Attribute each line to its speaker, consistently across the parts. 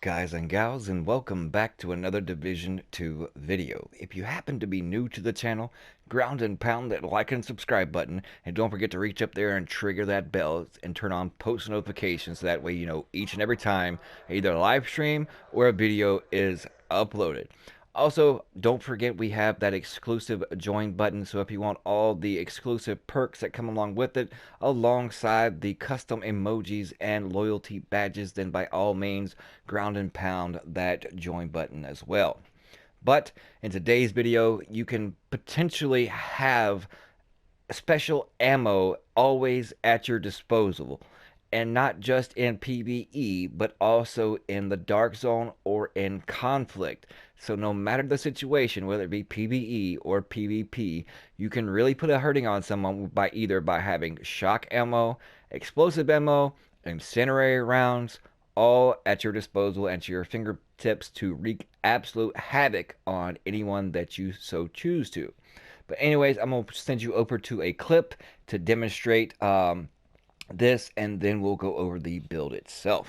Speaker 1: Guys and gals, and welcome back to another Division 2 video. If you happen to be new to the channel, ground and pound that like and subscribe button, and don't forget to reach up there and trigger that bell and turn on post notifications so that way you know each and every time either a live stream or a video is uploaded. Also, don't forget we have that exclusive join button, so if you want all the exclusive perks that come along with it, alongside the custom emojis and loyalty badges, then by all means, ground and pound that join button as well. But in today's video, you can potentially have special ammo always at your disposal, and not just in PvE, but also in the Dark Zone or in conflict. So no matter the situation, whether it be PvE or PvP, you can really put a hurting on someone by either by having shock ammo, explosive ammo, incendiary rounds, all at your disposal and to your fingertips to wreak absolute havoc on anyone that you so choose to. But anyways, I'm going to send you over to a clip to demonstrate this, and then we'll go over the build itself.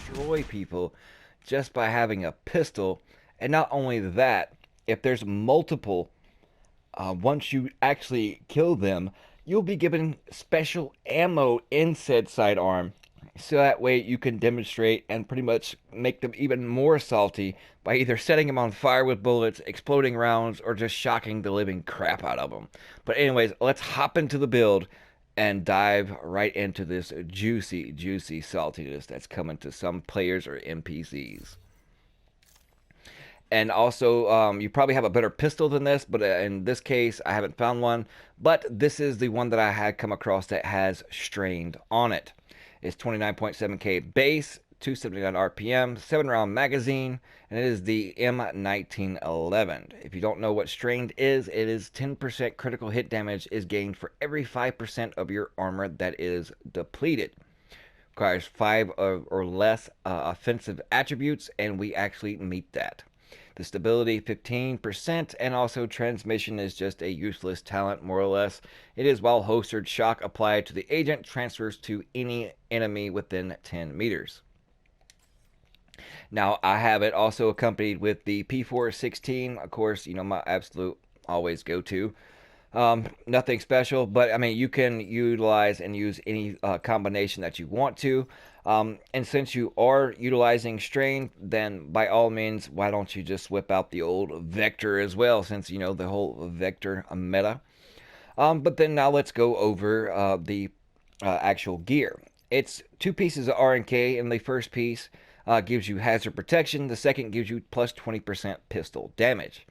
Speaker 1: Destroy people just by having a pistol, and not only that, if there's multiple, once you actually kill them, you'll be given special ammo in said sidearm, so that way you can demonstrate and pretty much make them even more salty by either setting them on fire with bullets, exploding rounds, or just shocking the living crap out of them. But anyways, let's hop into the build and dive right into this juicy, juicy saltiness that's coming to some players or NPCs. And also, you probably have a better pistol than this, but in this case, I haven't found one. But this is the one that I had come across that has strained on it. It's 29.7K base, 279 RPM, 7-round magazine, and it is the M1911. If you don't know what strained is, it is 10% critical hit damage is gained for every 5% of your armor that is depleted. Requires 5 or less offensive attributes, and we actually meet that. The stability 15%, and also transmission is just a useless talent, more or less. It is while holstered, shock applied to the agent transfers to any enemy within 10 meters. Now, I have it also accompanied with the P416, of course, you know, my absolute always go-to. Nothing special, but I mean, you can utilize and use any combination that you want to. And since you are utilizing strain, then by all means, why don't you just whip out the old vector as well, since you know the whole vector meta. But then now let's go over the actual gear. It's 2 pieces of R&K, and the first piece gives you hazard protection. The second gives you plus 20% pistol damage.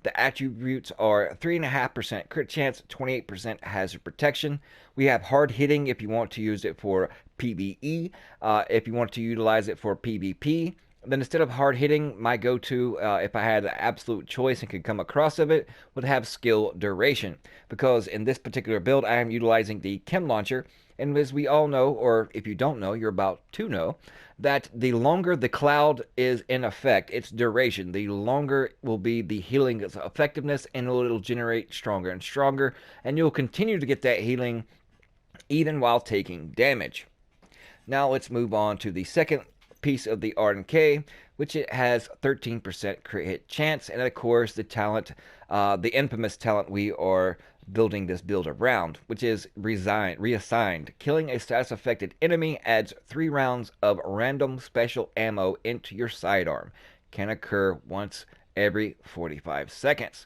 Speaker 1: The attributes are 3.5% crit chance, 28% hazard protection. We have hard hitting if you want to use it for PvE. If you want to utilize it for PvP, then instead of hard hitting, my go-to, if I had an absolute choice and could come across of it, would have skill duration. Because in this particular build, I am utilizing the chem launcher. And as we all know, or if you don't know, you're about to know, that the longer the cloud is in effect, its duration, the longer will be the healing effectiveness, and it'll generate stronger and stronger, and you'll continue to get that healing even while taking damage. Now let's move on to the second piece of the R&K, which it has 13% crit hit chance, and of course the talent, the infamous talent we are building this build around, which is reassigned. Killing a status affected enemy adds 3 rounds of random special ammo into your sidearm. Can occur once every 45 seconds.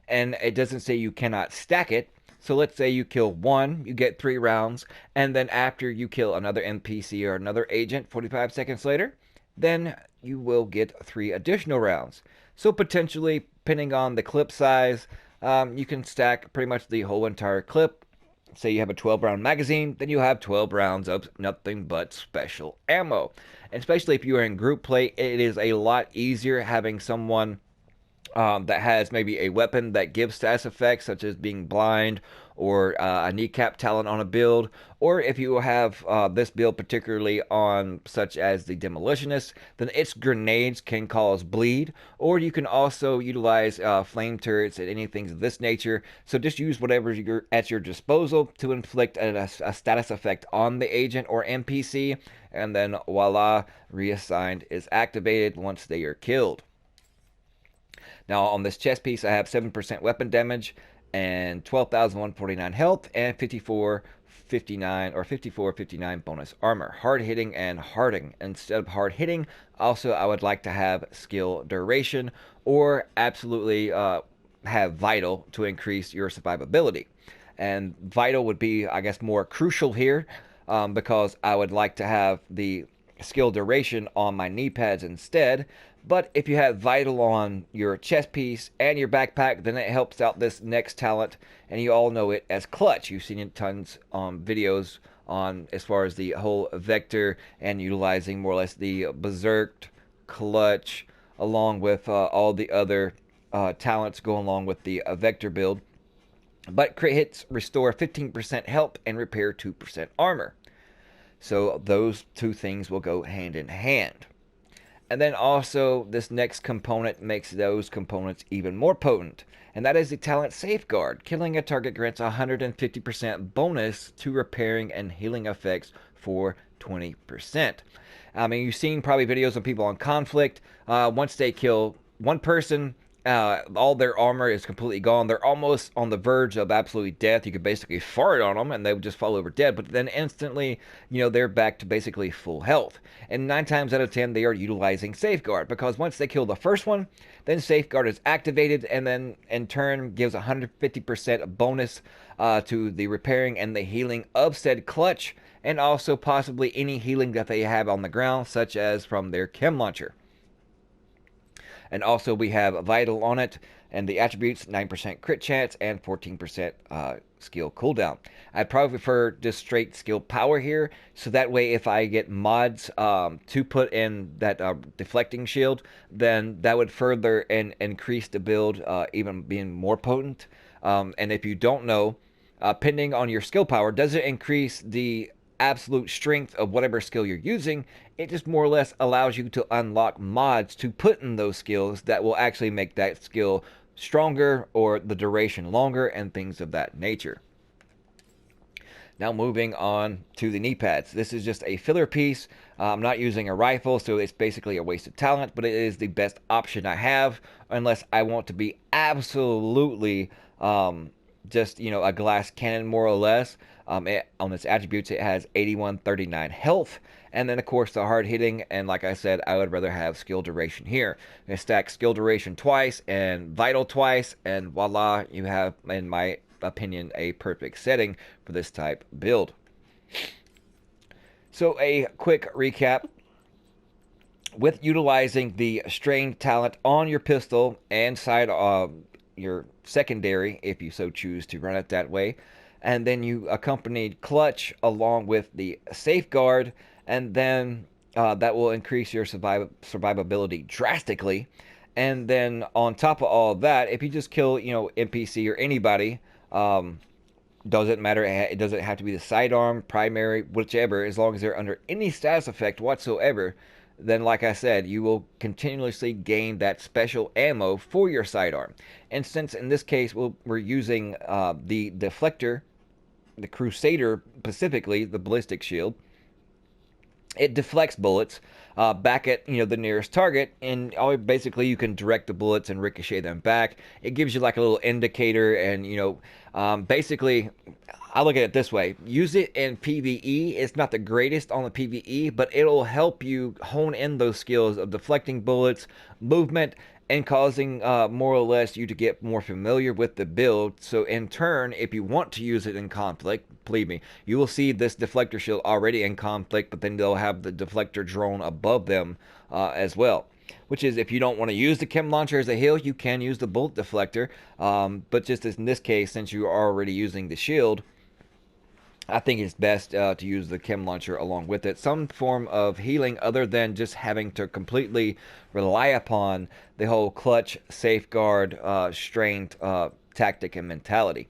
Speaker 1: And it doesn't say you cannot stack it. So let's say you kill one, you get 3 rounds, and then after you kill another NPC or another agent 45 seconds later, then you will get 3 additional rounds. So potentially, depending on the clip size, you can stack pretty much the whole entire clip. Say you have a 12-round magazine, then you have 12 rounds of nothing but special ammo. And especially if you are in group play, it is a lot easier having someone that has maybe a weapon that gives status effects, such as being blind or a kneecap talent on a build, or if you have this build particularly on such as the demolitionist, then its grenades can cause bleed, or you can also utilize flame turrets and anything of this nature. So just use whatever you're at your disposal to inflict a status effect on the agent or NPC, and then voila, reassigned is activated once they are killed. Now on this chest piece, I have 7% weapon damage and 12,149 health and 5459 or 5459 bonus armor. Hard hitting and harding. Instead of hard hitting, also I would like to have skill duration or absolutely have vital to increase your survivability. And vital would be, I guess, more crucial here because I would like to have the skill duration on my knee pads instead. But if you have vital on your chest piece and your backpack, then it helps out this next talent, and you all know it as clutch. You've seen it tons on videos on as far as the whole vector and utilizing more or less the berserk clutch along with all the other talents go along with the vector build. But crit hits restore 15% health and repair 2% armor. So those two things will go hand in hand. And then also, this next component makes those components even more potent, and that is the talent Safeguard. Killing a target grants 150% bonus to repairing and healing effects for 20%. I mean, you've seen probably videos of people on Conflict. Once they kill one person, all their armor is completely gone. They're almost on the verge of absolutely death. You could basically fart on them and they would just fall over dead. But then instantly, they're back to basically full health. And 9 times out of 10, they are utilizing Safeguard because once they kill the first one, then Safeguard is activated and then in turn gives 150% bonus to the repairing and the healing of said clutch, and also possibly any healing that they have on the ground, such as from their chem launcher. And also we have vital on it, and the attributes 9% crit chance and 14% skill cooldown. I probably prefer just straight skill power here, so that way if I get mods to put in that deflecting shield, then that would further increase the build, even being more potent. And if you don't know, depending on your skill power, does it increase the absolute strength of whatever skill you're using? It just more or less allows you to unlock mods to put in those skills that will actually make that skill stronger or the duration longer and things of that nature. Now moving on to the knee pads. This is just a filler piece. I'm not using a rifle, so it's basically a waste of talent, but it is the best option I have unless I want to be absolutely just a glass cannon more or less. On its attributes, it has 8139 health, and then of course the hard hitting. And like I said, I would rather have skill duration here. I stack skill duration twice and vital twice, and voila, you have, in my opinion, a perfect setting for this type build. So a quick recap. With utilizing the strained talent on your pistol and side your secondary, if you so choose to run it that way, and then you accompanied clutch along with the safeguard, and then that will increase your survivability drastically. And then on top of all of that, if you just kill NPC or anybody, doesn't matter, it doesn't have to be the sidearm, primary, whichever, as long as they're under any status effect whatsoever, then like I said, you will continuously gain that special ammo for your sidearm. And since in this case we're using the deflector, the Crusader specifically, the ballistic shield, it deflects bullets back at the nearest target, and basically you can direct the bullets and ricochet them back. It gives you like a little indicator, and basically I look at it this way: use it in PvE. It's not the greatest on the PvE, but it'll help you hone in those skills of deflecting bullets, movement, and causing more or less you to get more familiar with the build. So in turn, if you want to use it in conflict, believe me, you will see this deflector shield already in conflict, but then they'll have the deflector drone above them as well. Which is, if you don't want to use the chem launcher as a heal, you can use the bullet deflector. But just in this case, since you are already using the shield, I think it's best to use the chem launcher along with it. Some form of healing other than just having to completely rely upon the whole clutch, safeguard, strained tactic and mentality.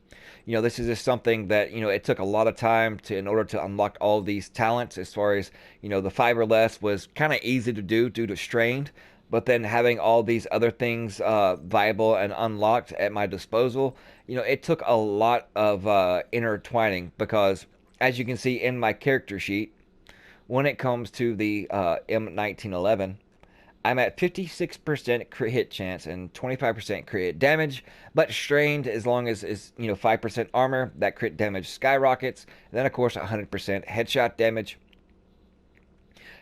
Speaker 1: This is just something that, it took a lot of time to in order to unlock all these talents. As far as, the fiberless was kind of easy to do due to strained, but then having all these other things viable and unlocked at my disposal, it took a lot of intertwining because, as you can see in my character sheet, when it comes to the M1911, I'm at 56% crit hit chance and 25% crit hit damage, but strained as long as is 5% armor, that crit damage skyrockets. And then of course 100% headshot damage,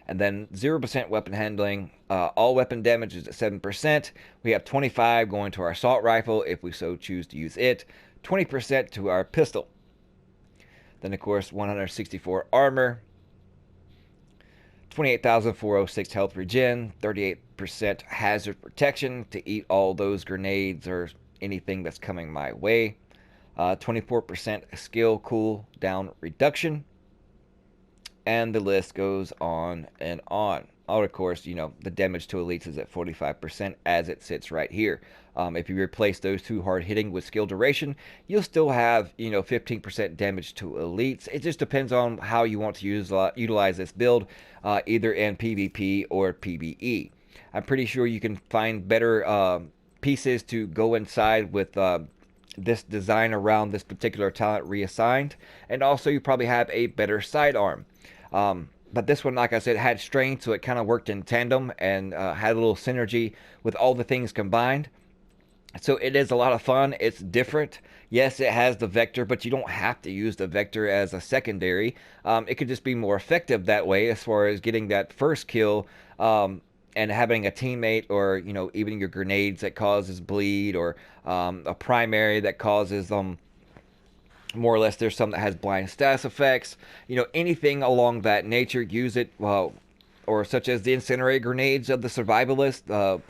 Speaker 1: and then 0% weapon handling. All weapon damage is at 7%. We have 25 going to our assault rifle if we so choose to use it, 20% to our pistol. Then, of course, 164 armor, 28,406 health regen, 38% hazard protection to eat all those grenades or anything that's coming my way, 24% skill cool down reduction, and the list goes on and on. Oh, of course, the damage to elites is at 45% as it sits right here. If you replace those two hard hitting with skill duration, you'll still have 15% damage to elites. It just depends on how you want to utilize this build, either in PvP or PvE. I'm pretty sure you can find better pieces to go inside with this design around this particular talent reassigned, and also you probably have a better sidearm. But this one, like I said, had strength, so it kind of worked in tandem and had a little synergy with all the things combined. So it is a lot of fun. It's different. Yes, it has the vector, but you don't have to use the vector as a secondary. It could just be more effective that way as far as getting that first kill, and having a teammate or, even your grenades that causes bleed, or a primary that causes more or less. There's some that has blind status effects, anything along that nature. Use it, or such as the incendiary grenades of the survivalist.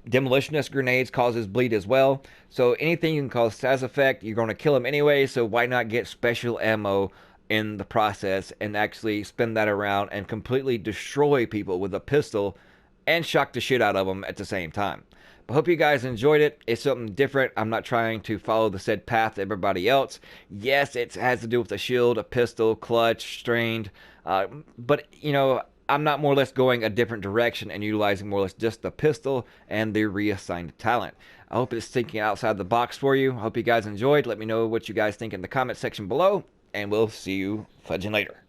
Speaker 1: Demolitionist grenades causes bleed as well. So anything you can cause status effect, you're going to kill them anyway, so why not get special ammo in the process and actually spin that around and completely destroy people with a pistol and shock the shit out of them at the same time. But hope you guys enjoyed it. It's something different. I'm not trying to follow the said path to everybody else. Yes, it has to do with a shield, a pistol, clutch, strained. But, I'm not more or less going a different direction and utilizing more or less just the pistol and the reassigned talent. I hope it's thinking outside the box for you. I hope you guys enjoyed. Let me know what you guys think in the comment section below, and we'll see you fudging later.